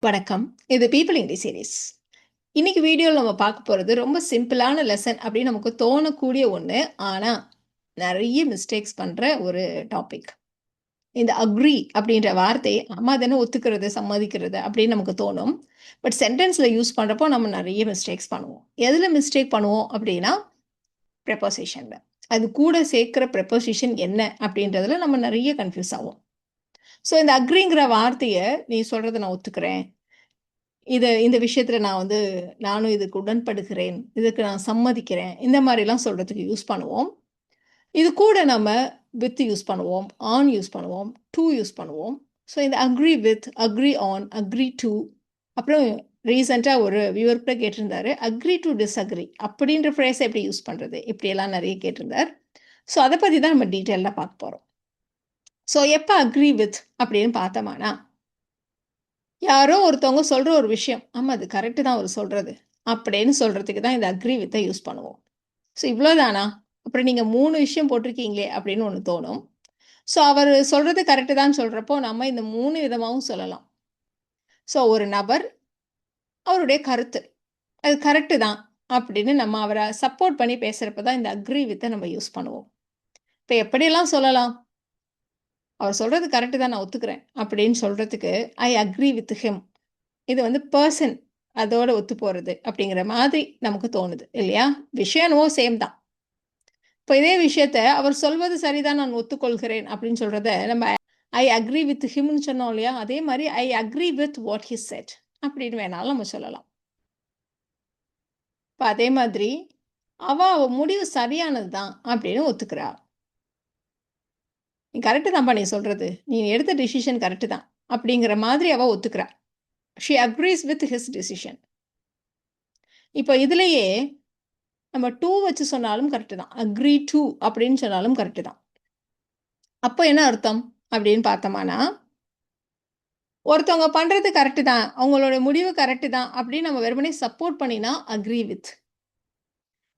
வணக்கம். இது people English series. இன்னைக்கு வீடியோல நம்ம பார்க்க போறது ரொம்ப சிம்பிளான லெசன் அப்படின்னு நமக்கு தோணக்கூடிய ஒண்ணு. ஆனா, நெறைய மிஸ்டேக்ஸ் பண்ற ஒரு டாபிக். இந்த அக்ரி அப்படின்ற வார்த்தை, ஆமா தானே ஒத்துக்கிறது, சம்மதிக்கிறது அப்படின்னு நமக்கு தோணும். பட் சென்டென்ஸ்ல யூஸ் பண்றப்போ நம்ம நெறைய மிஸ்டேக்ஸ் பண்ணுவோம். எதுல மிஸ்டேக் பண்ணுவோம் அப்படின்னா, ப்ரிபோசிஷன்ல. அது கூட சேர்க்கிற ப்ரிபோசிஷன் என்ன அப்படின்றதுல நம்ம நெறைய கன்ஃப்யூஸ் ஆவோம். ஸோ இந்த அக்ரிங்கிற வார்த்தைய, நீ சொல்றத நான் ஒத்துக்கிறேன். இந்த விஷயத்துல நானும் இதுக்கு உடன்படுகிறேன். இதுக்கு நான் சம்மதிக்கிறேன். இந்த மாரிலாம் சொல்றதுக்கு யூஸ் பண்ணுவோம். இது கூட நம்ம வித் யூஸ் பண்ணுவோம். ஆன் யூஸ் பண்ணுவோம். டூ யூஸ் பண்ணுவோம். ஸோ இந்த agree with, agree on, agree to. அப்புறம் ரீசென்ட்டா ஒரு வியூவர் கூட கேட்டிருந்தாரு. அக்ரி டூ டிஸ்அக்ரி அப்படின்ற ஃப்ரேஸ எப்படி யூஸ் பண்றது? இப்படியெல்லாம் நெறைய கேட்டிருந்தார். ஸோ அத பத்தி தான் நம்ம டீட்டெயில்டா பார்க்க போறோம். ஸோ எப்ப அக்ரி வித் அப்படின்னு பார்த்தோமானா, யாரோ ஒருத்தவங்க சொல்ற ஒரு விஷயம். ஆமா, அது கரெக்ட் தான் அவரு சொல்றது. அப்படின்னு சொல்றதுக்கு தான் இந்த அக்ரி வித்த யூஸ் பண்ணுவோம். ஸோ இவ்வளோதானா? அப்புறம் நீங்க 3 விஷயம் போட்டிருக்கீங்களே அப்படின்னு ஒண்ணு தோணும். ஸோ அவரு சொல்றது கரெக்ட் தான்னு சொல்றப்போ, நம்ம இந்த 3 விதமாவும் சொல்லலாம். ஸோ ஒரு நபர், அவருடைய கருத்து. அது கரெக்ட் தான் அப்படின்னு நம்ம அவர சப்போர்ட் பண்ணி பேசுறப்ப தான் இந்த அக்ரி வித்த நம்ம யூஸ் பண்ணுவோம். இப்ப எப்படியெல்லாம் சொல்லலாம்? அவர் சொல்றது கரெக்ட் தான் நான் ஒத்துக்கிறேன். அப்படின்னு சொல்றதுக்கு ஐ அக்ரி வித் ஹிம். இது பெர்சன் அதோட ஒத்து போறது அப்படிங்கிற மாதிரி நமக்கு தோணுது இல்லையா? விஷயம் என்னவோ சேம் தான். இப்ப இதே விஷயத்த அவர் சொல்வது சரிதான் நான் ஒத்துக்கொள்கிறேன் அப்படின்னு சொல்றத நம்ம ஐ அக்ரி வித் ஹிம்னு சொன்னோம் இல்லையா? அதே மாரி I agree with what he said அப்படின்னு வேணாலும் நம்ம சொல்லலாம். இப்ப அதே மாதிரி அவ முடிவு சரியானது தான் அப்படின்னு ஒத்துக்கிறா. நீ கரெக்ட் தான்ப்பா நீ சொல்றது. நீ எடுத்த டிசிஷன் கரெக்ட் தான் அப்படிங்கிற மாதிரி அவ ஒத்துக்கிறா. She agrees with his decision. இப்ப இதுலயே நம்ம டூ வச்சு சொன்னாலும் கரெக்ட் தான். அக்ரி டூ அப்படின்னு சொன்னாலும் கரெக்ட் தான். அப்ப என்ன அர்த்தம் அப்படின்னு பார்த்தோமானா, ஒருத்தவங்க பண்றது கரெக்ட் தான். அவங்களோட முடிவு கரெக்ட் தான் அப்படின்னு நம்ம வெறுமனே சப்போர்ட் பண்ணினா அக்ரி வித்.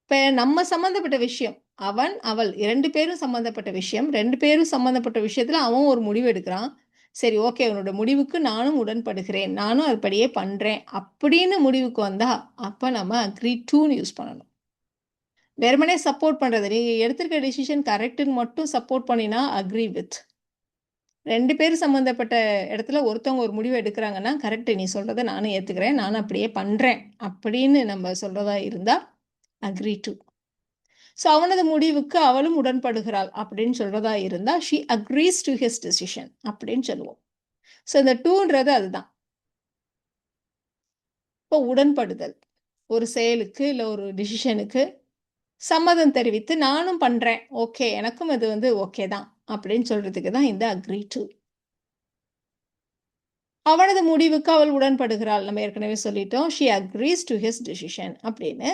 இப்ப நம்ம சம்மந்தப்பட்ட விஷயம். அவன், அவள் 2 பேரும் சம்மந்தப்பட்ட விஷயம். 2 பேரும் சம்மந்தப்பட்ட விஷயத்துல அவன் ஒரு முடிவு எடுக்கிறான். சரி, ஓகே, உன்னோட முடிவுக்கு நானும் உடன்படுகிறேன். நானும் அதுபடியே பண்றேன். அப்படின்னு முடிவுக்கு வந்தா, அப்ப நம்ம அக்ரி டூன்னு யூஸ் பண்ணணும். வெறுமனே சப்போர்ட் பண்றது. நீ எடுத்திருக்க டிசிஷன் கரெக்ட்ன்னு மட்டும் சப்போர்ட் பண்ணினா அக்ரி வித். 2 பேரும் சம்மந்தப்பட்ட இடத்துல ஒருத்தவங்க ஒரு முடிவு எடுக்கிறாங்கன்னா, கரெக்ட் நீ சொல்றத நானும் ஏத்துக்கிறேன். நானும் அப்படியே பண்றேன். அப்படின்னு நம்ம சொல்றதா இருந்தா அக்ரி டூ. ஸோ அவனது முடிவுக்கு அவளும் உடன்படுகிறாள் அப்படின்னு சொல்றதா இருந்தா, she agrees to his decision அப்படின்னு சொல்லுவோம். ஸோ இந்த டூன்றது அதுதான். இப்போ உடன்படுதல். ஒரு செயலுக்கு இல்ல ஒரு டிசிஷனுக்கு சம்மதம் தெரிவித்து நானும் பண்றேன். ஓகே, எனக்கும் இது ஓகே தான் அப்படின்னு சொல்றதுக்கு தான் இந்த அக்ரி டூ. அவனது முடிவுக்கு அவள் உடன்படுகிறாள். நம்ம ஏற்கனவே சொல்லிட்டோம். She agrees to his decision அப்படின்னு.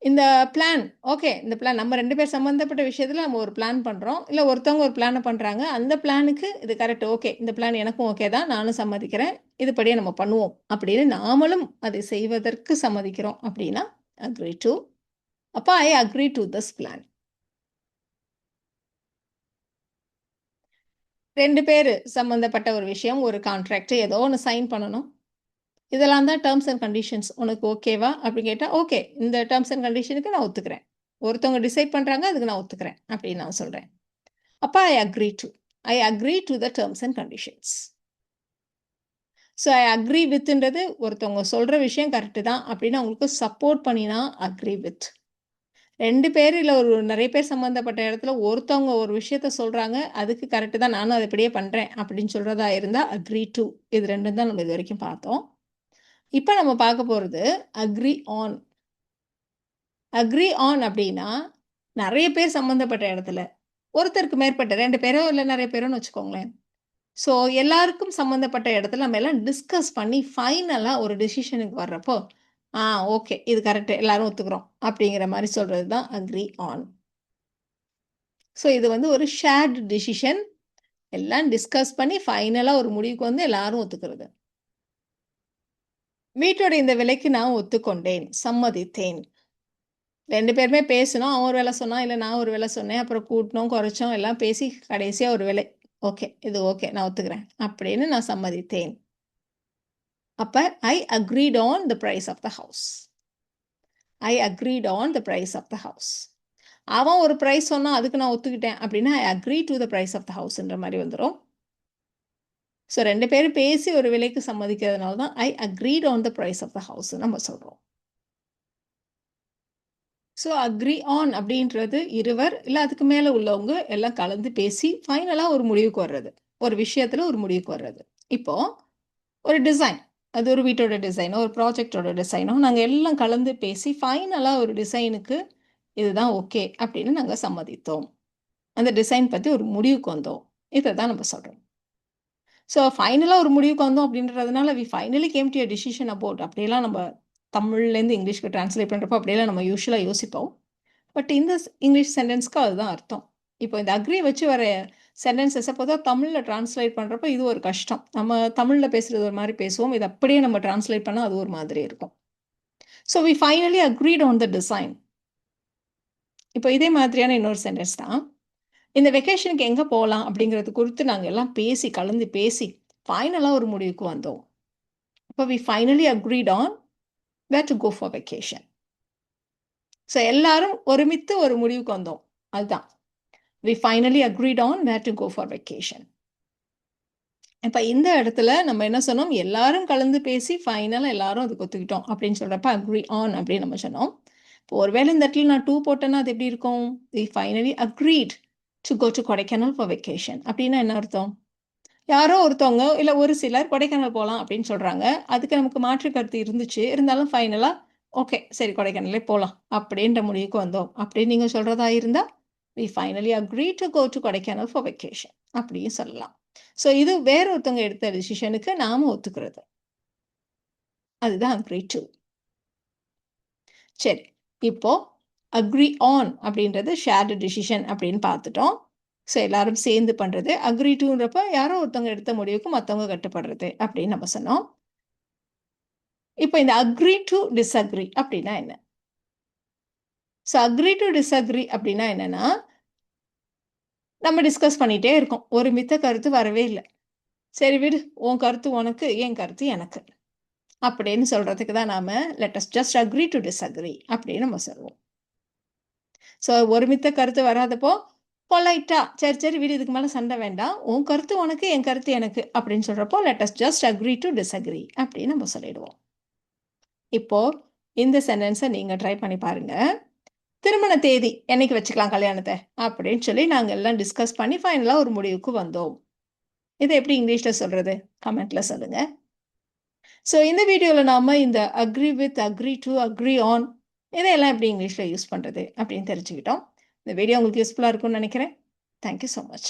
இந்த பிளான், ஓகே, இந்த பிளான் நம்ம 2 பேர் சம்மந்தப்பட்ட விஷயத்துல நம்ம ஒரு பிளான் பண்றோம். இல்ல ஒருத்தவங்க ஒரு பிளான பண்றாங்க. அந்த பிளானுக்கு இது கரெக்ட். ஓகே, இந்த பிளான் எனக்கும் ஓகே தான். நானும் சம்மதிக்கிறேன். இதுபடியே நம்ம பண்ணுவோம். அப்படின்னு நாமளும் அதை செய்வதற்கு சம்மதிக்கிறோம் அப்படின்னா அக்ரி டூ. அப்ப I agree do this plan. 2 பேரு சம்மந்தப்பட்ட ஒரு விஷயம், ஒரு கான்ட்ராக்ட் ஏதோ ஒண்ணு சைன் பண்ணணும். இதெல்லாம் தான் டெர்ம்ஸ் அண்ட் கண்டிஷன்ஸ். உனக்கு ஓகேவா? அப்படின்னு கேட்டா, ஓகே, இந்த டெர்ம்ஸ் அண்ட் கண்டிஷனுக்கு நான் ஒத்துக்கிறேன். ஒருத்தவங்க டிசைட் பண்றாங்க, அதுக்கு நான் ஒத்துக்கிறேன் அப்படின்னு நான் சொல்றேன். அப்ப I agree too. I agree to the terms and conditions. So I agree வித்ன்றது ஒருத்தவங்க சொல்ற விஷயம் கரெக்ட் தான் அப்படின்னு அவங்களுக்கு சப்போர்ட் பண்ணினா அக்ரி வித். 2 பேர் இல்ல ஒரு நெறைய பேர் சம்மந்தப்பட்ட இடத்துல ஒருத்தவங்க ஒரு விஷயத்த சொல்றாங்க, அதுக்கு கரெக்ட் தான் நானும் அது அப்படியே பண்றேன் அப்படின்னு சொல்றதா இருந்தா அக்ரி டூ. இது 2ம் தான் நம்ம இதுவரைக்கும் பார்த்தோம். இப்ப நம்ம பார்க்க போறது அக்ரி ஆன். அக்ரி ஆன் அப்படின்னா, நெறைய பேர் சம்மந்தப்பட்ட இடத்துல, ஒருத்தருக்கு மேற்பட்ட 2 பேரோ இல்ல நெறைய பேரோன்னு வச்சுக்கோங்களேன். ஸோ எல்லாருக்கும் சம்மந்தப்பட்ட இடத்துல நம்ம எல்லாம் டிஸ்கஸ் பண்ணி ஃபைனலா ஒரு டிசிஷனுக்கு வர்றப்போ, ஆ, ஓகே, இது கரெக்ட், எல்லாரும் ஒத்துக்கிறோம் அப்படிங்கிற மாரி சொல்றது தான் அக்ரி ஆன். ஸோ இது ஒரு ஷேர்ட் டிசிஷன். எல்லாம் டிஸ்கஸ் பண்ணி ஃபைனலா ஒரு முடிவுக்கு வந்து எல்லாரும் ஒத்துக்கிறது. வீட்டோட இந்த விலைக்கு நான் ஒத்துக்கொண்டேன், சம்மதித்தேன். 2 பேருமே பேசினோம். அவன் ஒரு விலை சொன்னான், இல்ல நான் ஒரு விலை சொன்னேன். அப்புறம் கூட்டினோம், குறைச்சோம், எல்லாம் பேசி கடைசியா ஒரு விலை. ஓகே, இது ஓகே, நான் ஒத்துக்கிறேன் அப்படின்னு நான் சம்மதித்தேன். அப்ப I agreed on the price of the house. I agreed on the price of the house. அவன் ஒரு பிரைஸ் சொன்னா அதுக்கு நான் ஒத்துக்கிட்டேன் அப்படின்னா I agree to the price of the houseன்ற மாதிரி வந்துடும். ஸோ 2 பேரும் பேசி ஒரு விலைக்கு சம்மதிக்கிறதுனால தான் I agreed on the price of the house நம்ம சொல்றோம். ஸோ அக்ரி ஆன் அப்படின்றது இருவர் இல்லை அதுக்கு மேலே உள்ளவங்க எல்லாம் கலந்து பேசி ஃபைனலாக ஒரு முடிவுக்கு வர்றது, ஒரு விஷயத்தில் ஒரு முடிவுக்கு வர்றது. இப்போது ஒரு டிசைன், அது ஒரு வீட்டோட டிசைனோ ஒரு ப்ராஜெக்டோட டிசைனோ நாங்கள் எல்லாம் கலந்து பேசி ஃபைனலாக ஒரு டிசைனுக்கு இதுதான் ஓகே அப்படின்னு நாங்கள் சம்மதித்தோம், அந்த டிசைன் பற்றி ஒரு முடிவுக்கு வந்தோம், இதை தான் நம்ம சொல்கிறோம். ஸோ ஃபைனலாக ஒரு முடிவுக்கு வந்தோம் அப்படின்றதுனால we finally came to a decision about அப்படியெல்லாம் நம்ம தமிழ்லேருந்து இங்கிலீஷ்க்கு ட்ரான்ஸ்லேட் பண்ணுறப்போ அப்படியெல்லாம் நம்ம யூஸ்வலாக யோசிப்போம். பட் இந்த இங்கிலீஷ் சென்டென்ஸ்க்கு அதுதான் அர்த்தம். இப்போ இந்த அக்ரி வச்சு வர சென்டென்சஸை பொதுவாக தமிழில் ட்ரான்ஸ்லேட் பண்ணுறப்போ இது ஒரு கஷ்டம். நம்ம தமிழில் பேசுகிறது ஒரு மாதிரி பேசுவோம், இது அப்படியே நம்ம ட்ரான்ஸ்லேட் பண்ணால் அது ஒரு மாதிரி இருக்கும். So we finally agreed on the design. இப்போ இதே மாதிரியான இன்னொரு சென்டென்ஸ் தான். இந்த வெக்கேஷனுக்கு எங்கே போகலாம் அப்படிங்கிறது குறித்து நாங்கள் எல்லாம் பேசி கலந்து பேசி ஃபைனலாக ஒரு முடிவுக்கு வந்தோம். இப்போ we finally agreed on where to go for vacation. So எல்லாரும் ஒருமித்து ஒரு முடிவுக்கு வந்தோம், அதுதான் we finally agreed on where to go for vacation. இப்போ இந்த இடத்துல நம்ம என்ன சொன்னோம், எல்லாரும் கலந்து பேசி ஃபைனலாக எல்லாரும் அதுக்கு ஒத்துக்கிட்டோம் அப்படின்னு சொல்கிறப்ப அக்ரி ஆன் அப்படின்னு நம்ம சொன்னோம். இப்போ ஒருவேளை இந்த இடத்துல நான் 2 போட்டேன்னா அது எப்படி இருக்கும், we finally agreed to go to Kodaikanal for vacation அப்படின்னா என்ன அர்த்தம், யாரோ ஒருத்தவங்க இல்லை ஒரு சிலர் கொடைக்கானல் போகலாம் அப்படின்னு சொல்கிறாங்க, அதுக்கு நமக்கு மாற்று கருத்து இருந்துச்சு, இருந்தாலும் ஃபைனலாக ஓகே சரி கொடைக்கானலே போகலாம் அப்படின்ற முடிவுக்கு வந்தோம் அப்படின்னு நீங்கள் சொல்கிறதா இருந்தால் we finally agreed to go to Kodaikanal for vacation அப்படியும் சொல்லலாம். ஸோ இது வேற ஒருத்தவங்க எடுத்த டிசிஷனுக்கு நாம ஒத்துக்கிறது, அதுதான் agree to. சரி, இப்போ agree on அப்படின்றது ஷேர்டு டிசிஷன் அப்படின்னு பார்த்துட்டோம். ஸோ எல்லாரும் சேர்ந்து பண்ணுறது. agree toன்றப்ப யாரோ ஒருத்தவங்க எடுத்த முடிவுக்கு மற்றவங்க கட்டுப்படுறது அப்படின்னு நம்ம சொன்னோம். இப்போ இந்த agree to disagree அப்படின்னா என்ன? ஸோ agree to disagree அப்படின்னா என்னன்னா, நம்ம டிஸ்கஸ் பண்ணிகிட்டே இருக்கோம், ஒரு மித்த கருத்து வரவே இல்லை, சரி விடு உன் கருத்து உனக்கு என் கருத்து எனக்கு அப்படின்னு சொல்கிறதுக்கு தான் நாம் let us just agree to disagree அப்படின்னு நம்ம சொல்லுவோம். ஸோ ஒரு மித்த கருத்து வராதப்போ பொலைட்டாக சரி சரி விடு இதுக்கு மேலே சண்டை வேண்டாம், உன் கருத்து உனக்கு என் கருத்து எனக்கு அப்படின்னு சொல்கிறப்போ let us just agree to disagree அப்படின்னு நம்ம சொல்லிடுவோம். இப்போது இந்த சென்டென்ஸை நீங்கள் ட்ரை பண்ணி பாருங்கள். திருமண தேதி என்னைக்கு வச்சுக்கலாம் கல்யாணத்தை அப்படின்னு சொல்லி நாங்கள் எல்லாம் டிஸ்கஸ் பண்ணி ஃபைனலாக ஒரு முடிவுக்கு வந்தோம். இதை எப்படி இங்கிலீஷில் சொல்கிறது கமெண்ட்டில் சொல்லுங்கள். ஸோ இந்த வீடியோவில் நாம் இந்த agree with, agree to, agri on இதையெல்லாம் எப்படி இங்கிலீஷில் யூஸ் பண்ணுறது அப்படின்னு தெரிஞ்சுக்கிட்டோம். இந்த வீடியோ உங்களுக்கு யூஸ்ஃபுல்லாக இருக்கும்னு நினைக்கிறேன். Thank you so much.